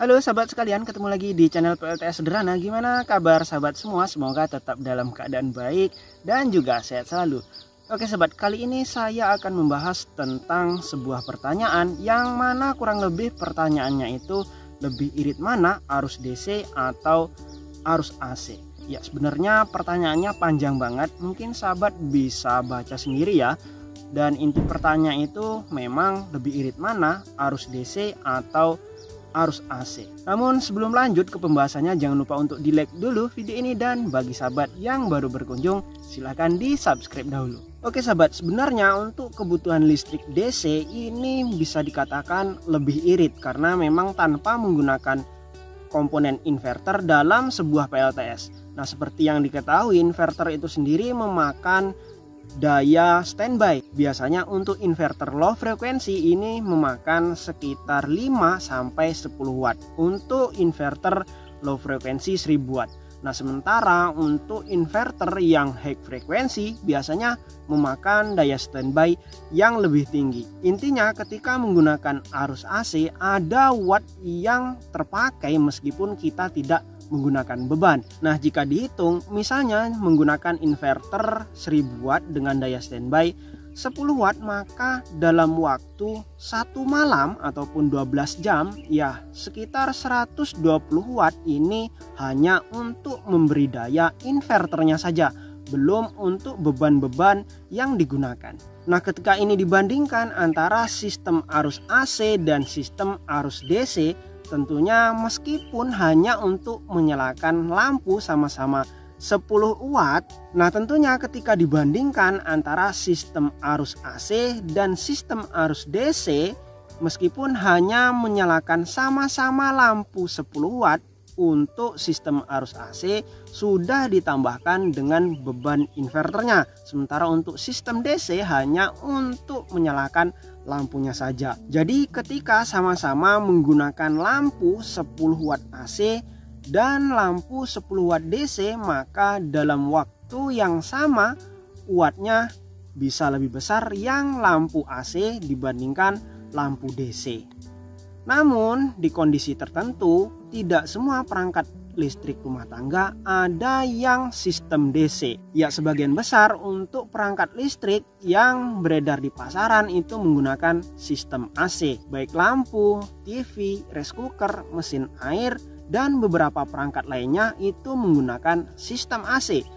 Halo sahabat sekalian, ketemu lagi di channel PLTS Sederhana. Gimana kabar sahabat semua? Semoga tetap dalam keadaan baik dan juga sehat selalu. Oke sahabat, kali ini saya akan membahas tentang sebuah pertanyaan yang mana kurang lebih pertanyaannya itu lebih irit mana, arus DC atau arus AC. Ya sebenarnya pertanyaannya panjang banget, mungkin sahabat bisa baca sendiri ya. Dan inti pertanyaan itu memang lebih irit mana, arus DC atau arus AC. Namun sebelum lanjut ke pembahasannya, jangan lupa untuk di like dulu video ini, dan bagi sahabat yang baru berkunjung silahkan di subscribe dahulu. Oke sahabat, sebenarnya untuk kebutuhan listrik DC ini bisa dikatakan lebih irit karena memang tanpa menggunakan komponen inverter dalam sebuah PLTS. Nah seperti yang diketahui, inverter itu sendiri memakan daya standby. Biasanya untuk inverter low frekuensi ini memakan sekitar 5-10 watt. Untuk inverter low frekuensi 1000 watt. Nah sementara untuk inverter yang high frekuensi biasanya memakan daya standby yang lebih tinggi. Intinya ketika menggunakan arus AC ada watt yang terpakai meskipun kita tidak menggunakan beban. Nah jika dihitung misalnya menggunakan inverter 1000 watt dengan daya standby 10 watt, maka dalam waktu 1 malam ataupun 12 jam ya sekitar 120 watt ini hanya untuk memberi daya inverternya saja, belum untuk beban-beban yang digunakan. Nah ketika ini dibandingkan antara sistem arus AC dan sistem arus DC, tentunya meskipun hanya untuk menyalakan lampu sama-sama 10 watt, nah tentunya ketika dibandingkan antara sistem arus AC dan sistem arus DC, meskipun hanya menyalakan sama-sama lampu 10 watt, untuk sistem arus AC sudah ditambahkan dengan beban inverternya. Sementara untuk sistem DC hanya untuk menyalakan lampunya saja. Jadi ketika sama-sama menggunakan lampu 10 watt AC dan lampu 10 watt DC, maka dalam waktu yang sama wattnya bisa lebih besar yang lampu AC dibandingkan lampu DC. Namun di kondisi tertentu tidak semua perangkat listrik rumah tangga ada yang sistem DC. Ya sebagian besar untuk perangkat listrik yang beredar di pasaran itu menggunakan sistem AC. Baik lampu, TV, rice cooker, mesin air, dan beberapa perangkat lainnya itu menggunakan sistem AC.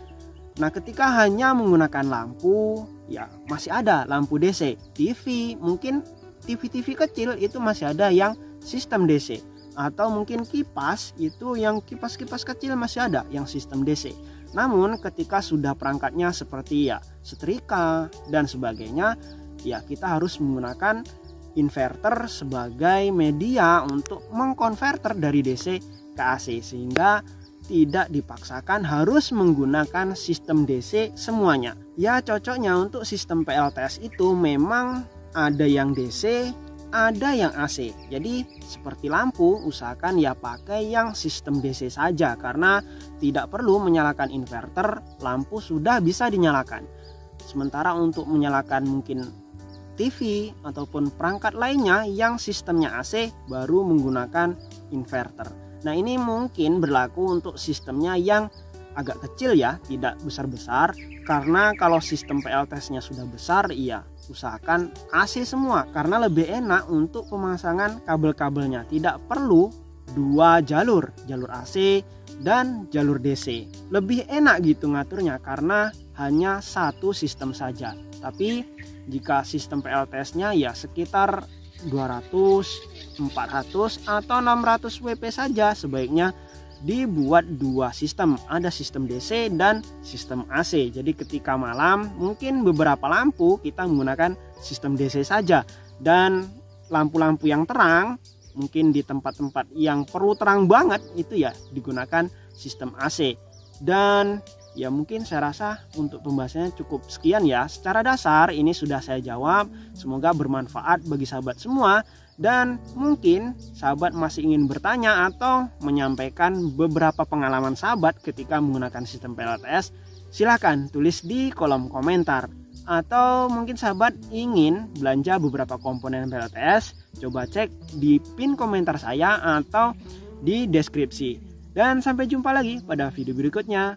Nah ketika hanya menggunakan lampu ya masih ada lampu DC. TV mungkin TV-TV kecil itu masih ada yang sistem DC, atau mungkin kipas itu yang kipas-kipas kecil masih ada yang sistem DC. Namun ketika sudah perangkatnya seperti ya setrika dan sebagainya, ya kita harus menggunakan inverter sebagai media untuk mengkonverter dari DC ke AC, sehingga tidak dipaksakan harus menggunakan sistem DC semuanya. Ya cocoknya untuk sistem PLTS itu memang ada yang DC, ada yang AC. Jadi seperti lampu usahakan ya pakai yang sistem DC saja, karena tidak perlu menyalakan inverter, lampu sudah bisa dinyalakan. Sementara untuk menyalakan mungkin TV ataupun perangkat lainnya yang sistemnya AC baru menggunakan inverter. Nah ini mungkin berlaku untuk sistemnya yang agak kecil ya, tidak besar-besar, karena kalau sistem PLTS-nya sudah besar iya usahakan AC semua karena lebih enak untuk pemasangan kabel-kabelnya, tidak perlu dua jalur AC dan jalur DC. Lebih enak gitu ngaturnya karena hanya satu sistem saja. Tapi jika sistem PLTS-nya ya sekitar 200, 400 atau 600 WP saja, sebaiknya dibuat dua sistem, ada sistem DC dan sistem AC. Jadi ketika malam mungkin beberapa lampu kita menggunakan sistem DC saja, dan lampu-lampu yang terang mungkin di tempat-tempat yang perlu terang banget itu ya digunakan sistem AC. Dan ya mungkin saya rasa untuk pembahasannya cukup sekian ya. Secara dasar ini sudah saya jawab, semoga bermanfaat bagi sahabat semua. Dan mungkin sahabat masih ingin bertanya atau menyampaikan beberapa pengalaman sahabat ketika menggunakan sistem PLTS, silahkan tulis di kolom komentar. atau mungkin sahabat ingin belanja beberapa komponen PLTS, coba cek di pin komentar saya atau di deskripsi. Dan sampai jumpa lagi pada video berikutnya.